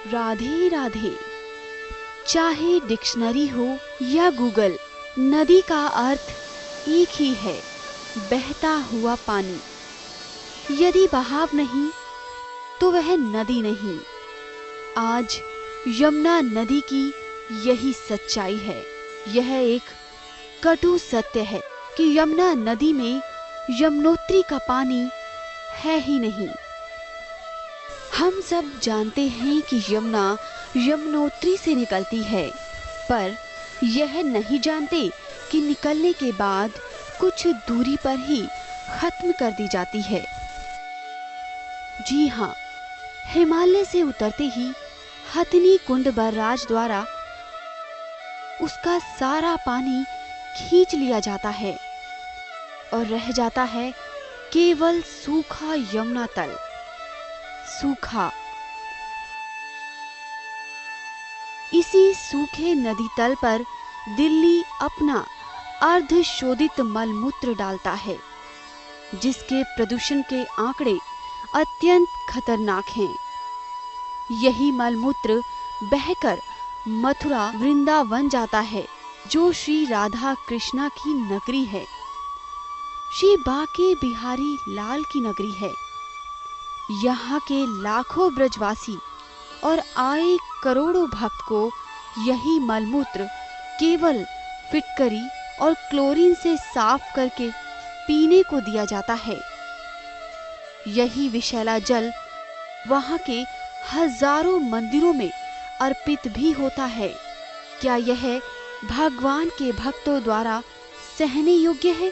राधे राधे। चाहे डिक्शनरी हो या गूगल, नदी का अर्थ एक ही है, बहता हुआ पानी। यदि बहाव नहीं तो वह नदी नहीं। आज यमुना नदी की यही सच्चाई है। यह एक कटु सत्य है कि यमुना नदी में यमुनोत्री का पानी है ही नहीं। हम सब जानते हैं कि यमुना यमुनोत्री से निकलती है, पर यह नहीं जानते कि निकलने के बाद कुछ दूरी पर ही खत्म कर दी जाती है। जी हाँ, हिमालय से उतरते ही हथनी कुंड बर्राज द्वारा उसका सारा पानी खींच लिया जाता है और रह जाता है केवल सूखा यमुना तल। सूखा। इसी सूखे नदी तल पर दिल्ली अपना अर्धशोधित मलमूत्र डालता है, जिसके प्रदूषण के आंकड़े अत्यंत खतरनाक हैं। यही मलमूत्र बहकर मथुरा वृंदावन जाता है, जो श्री राधा कृष्णा की नगरी है, श्री बांके बिहारी लाल की नगरी है। यहाँ के लाखों ब्रजवासी और आए करोड़ों भक्त को यही मलमूत्र केवल फिटकरी और क्लोरीन से साफ करके पीने को दिया जाता है। यही विषैला जल वहाँ के हजारों मंदिरों में अर्पित भी होता है। क्या यह भगवान के भक्तों द्वारा सहने योग्य है?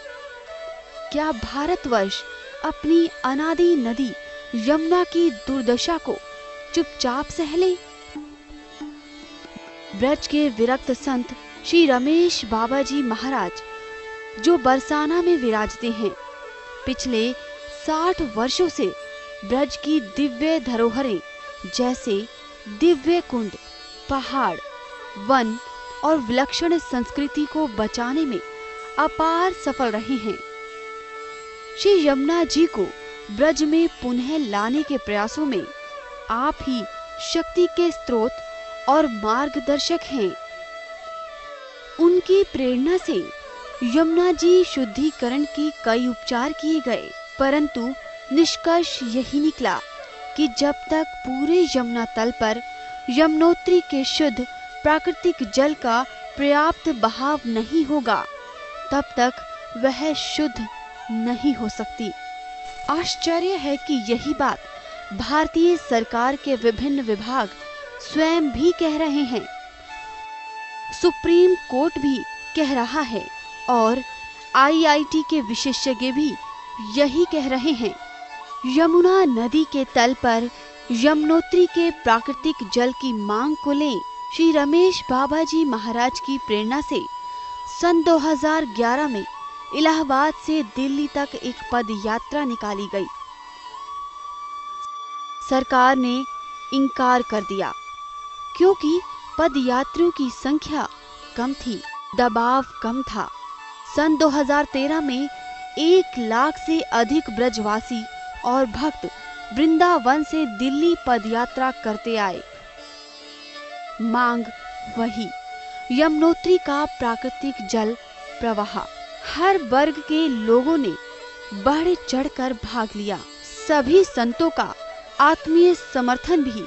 क्या भारतवर्ष अपनी अनादि नदी यमुना की दुर्दशा को चुपचाप सह ले? ब्रज के विरक्त संत श्री रमेश बाबा जी महाराज, जो बरसाना में विराजते हैं, पिछले 60 वर्षों से ब्रज की दिव्य धरोहरें जैसे दिव्य कुंड, पहाड़, वन और विलक्षण संस्कृति को बचाने में अपार सफल रहे हैं। श्री यमुना जी को ब्रज में पुनः लाने के प्रयासों में आप ही शक्ति के स्रोत और मार्गदर्शक हैं। उनकी प्रेरणा से यमुना जी शुद्धिकरण की कई उपचार किए गए, परंतु निष्कर्ष यही निकला कि जब तक पूरे यमुना तल पर यमुनोत्री के शुद्ध प्राकृतिक जल का पर्याप्त बहाव नहीं होगा, तब तक वह शुद्ध नहीं हो सकती। आश्चर्य है कि यही बात भारतीय सरकार के विभिन्न विभाग स्वयं भी कह रहे हैं, सुप्रीम कोर्ट भी कह रहा है और IIT के विशेषज्ञ भी यही कह रहे हैं। यमुना नदी के तल पर यमुनोत्री के प्राकृतिक जल की मांग को ले श्री रमेश बाबा जी महाराज की प्रेरणा से सन 2011 में इलाहाबाद से दिल्ली तक एक पद यात्रा निकाली गई। सरकार ने इनकार कर दिया क्योंकि पदयात्रियों की संख्या कम थी, दबाव कम था। सन 2013 में 1 लाख से अधिक ब्रजवासी और भक्त वृंदावन से दिल्ली पदयात्रा करते आए। मांग वही, यमुनोत्री का प्राकृतिक जल प्रवाह। हर वर्ग के लोगों ने बढ़ चढ़कर भाग लिया। सभी संतों का आत्मीय समर्थन भी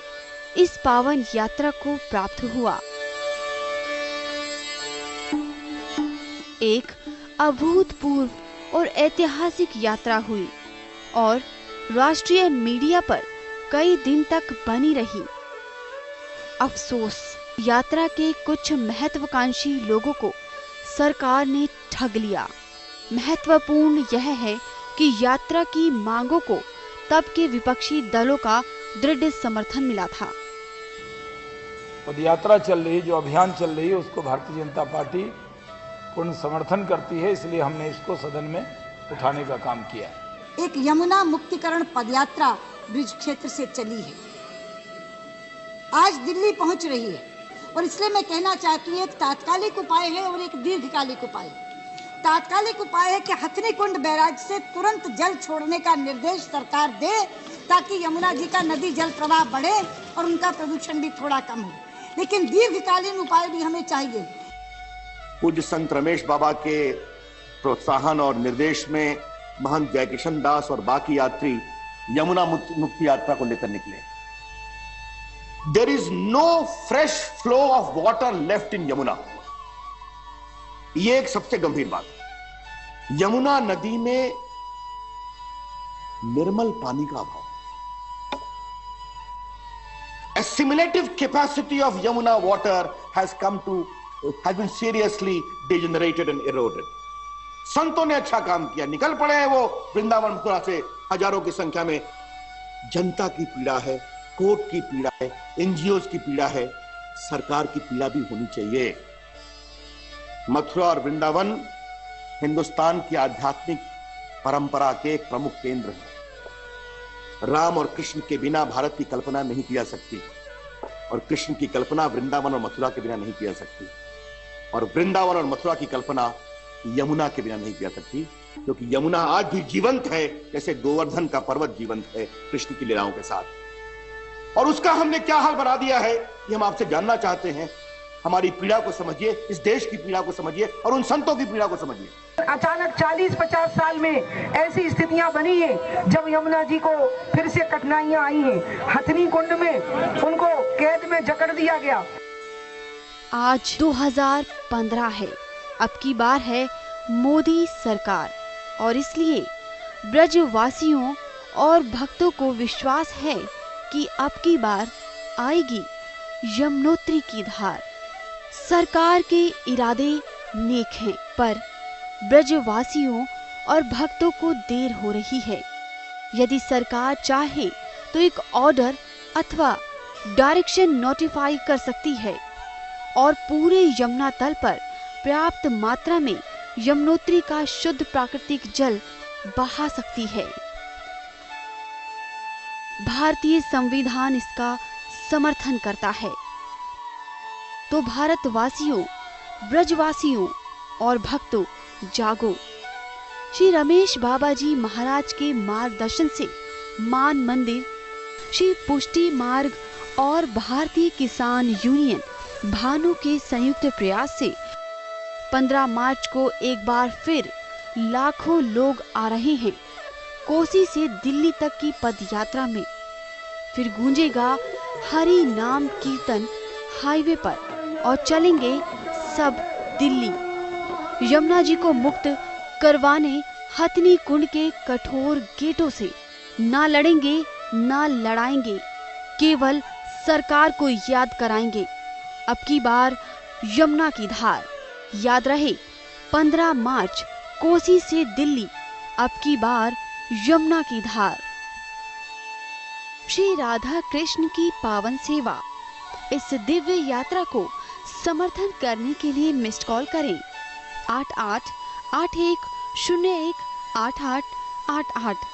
इस पावन यात्रा को प्राप्त हुआ। एक अभूतपूर्व और ऐतिहासिक यात्रा हुई और राष्ट्रीय मीडिया पर कई दिन तक बनी रही। अफसोस, यात्रा के कुछ महत्वाकांक्षी लोगों को सरकार ने ठग लिया। महत्वपूर्ण यह है कि यात्रा की मांगों को तब के विपक्षी दलों का दृढ़ समर्थन मिला था। पदयात्रा चल रही, जो अभियान चल रही है, उसको भारतीय जनता पार्टी पूर्ण समर्थन करती है, इसलिए हमने इसको सदन में उठाने का काम किया है। एक यमुना मुक्तिकरण पदयात्रा ब्रिज क्षेत्र से चली है, आज दिल्ली पहुंच रही है और इसलिए मैं कहना चाहती हूँ, एक तात्कालिक उपाय है और एक दीर्घकालिक उपाय। तात्कालिक उपाय है कि हथनी कुंड बैराज से तुरंत जल छोड़ने का निर्देश सरकार दे ताकि यमुना जी का नदी जल प्रवाह बढ़े और उनका प्रदूषण भी थोड़ा कम हो। लेकिन दीर्घकालीन उपाय भी हमें चाहिए। पूज्य संत रमेश बाबा के प्रोत्साहन और निर्देश में महंत जयकिशन दास और बाकी यात्री यमुना मुक्ति यात्रा को लेकर निकले। There is no fresh flow of water left in Yamuna. यह एक सबसे गंभीर बात है। यमुना नदी में निर्मल पानी का अभाव। Assimilative capacity of Yamuna water has been seriously degenerated and eroded. संतों ने अच्छा काम किया, निकल पड़े हैं वो वृंदावन मथुरा से हजारों की संख्या में। जनता की पीड़ा है, कोर्ट की पीड़ा है, एनजीओज की पीड़ा है, सरकार की पीड़ा भी होनी चाहिए। मथुरा और वृंदावन हिंदुस्तान की आध्यात्मिक परंपरा के एक प्रमुख केंद्र हैं। राम और कृष्ण के बिना भारत की कल्पना नहीं की जा सकती और कृष्ण की कल्पना वृंदावन और मथुरा के बिना नहीं की जा सकती और वृंदावन और मथुरा की कल्पना यमुना के बिना नहीं की जा सकती, क्योंकि यमुना आज भी जीवंत है जैसे गोवर्धन का पर्वत जीवंत है कृष्ण की लीलाओं के साथ। और उसका हमने क्या हाल बना दिया है ये हम आपसे जानना चाहते हैं। हमारी पीड़ा को समझिए, इस देश की पीड़ा को समझिए और उन संतों की पीड़ा को समझिए। अचानक 40-50 साल में ऐसी स्थितियां बनी है जब यमुना जी को फिर से कठिनाइयां आई हैं। हथनी कुंड में उनको कैद में जकड़ दिया गया। आज 2015 है, अब की बार है मोदी सरकार और इसलिए ब्रजवासियों और भक्तों को विश्वास है कि अब की बार आएगी यमुनोत्री की धार। सरकार के इरादे नेक हैं, पर ब्रजवासियों और भक्तों को देर हो रही है। यदि सरकार चाहे तो एक ऑर्डर अथवा डायरेक्शन नोटिफाई कर सकती है और पूरे यमुना तल पर पर्याप्त मात्रा में यमुनोत्री का शुद्ध प्राकृतिक जल बहा सकती है। भारतीय संविधान इसका समर्थन करता है। तो भारतवासियों, ब्रजवासियों और भक्तों जागो। श्री रमेश बाबा जी महाराज के मार्गदर्शन से मान मंदिर, श्री पुष्टि मार्ग और भारतीय किसान यूनियन भानु के संयुक्त प्रयास से 15 मार्च को एक बार फिर लाखों लोग आ रहे हैं कोसी से दिल्ली तक की पद यात्रा में। फिर गूंजेगा हरि नाम कीर्तन हाईवे पर और चलेंगे सब दिल्ली। यमुना जी को मुक्त करवाने हथनी कुंड के कठोर गेटों से ना लड़ेंगे ना लड़ाएंगे, केवल सरकार को याद कराएंगे। अब की बार यमुना की धार, याद रहे 15 मार्च कोसी से दिल्ली, अब की बार यमुना की धार। श्री राधा कृष्ण की पावन सेवा, इस दिव्य यात्रा को समर्थन करने के लिए मिस्ड कॉल करें 8881018888।